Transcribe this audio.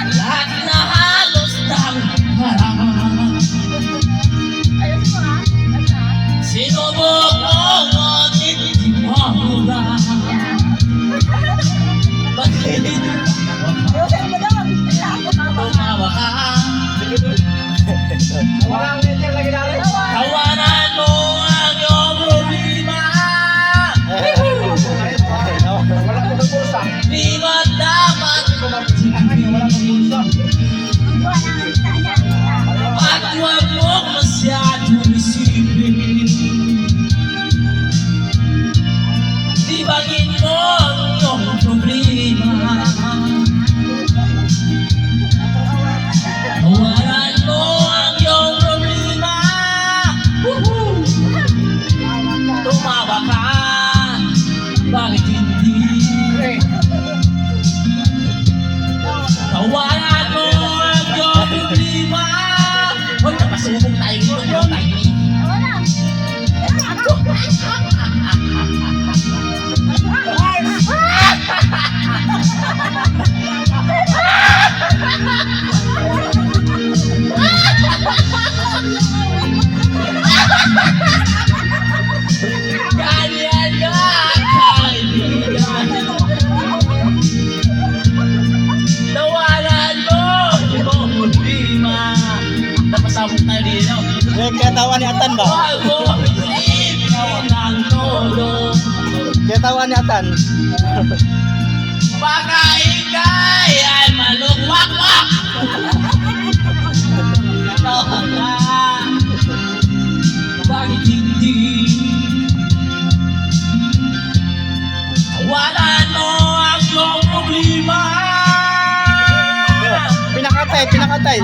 Lahat na halos ng harapan. Sinubok mo ngunit di mahura. Bakit tumawa ka? Tawanan mo ang iyong problema. Di ba dapat at huwag mo masyadong isipin. Tibagin mo ang iyong problema. Tawanan mo ang iyong problema. Tumawa ka, bakit hindi? Tawanan mo ang iyong problema. Huwag na pasubok tayo dito, yung tayo. Ganyan na, kaibigan. Tawanan mo yung problema. Napasabog tayo dito. Kaya tawa ni Atan ba? Huwag mo isipin ang todo. Kaya tawa ni Atan. Baka ikay ay malugwak-wak. Tawa ka, bakit hindi? Tawanan mo ang iyong problema. Pinakatay. Pinakatay.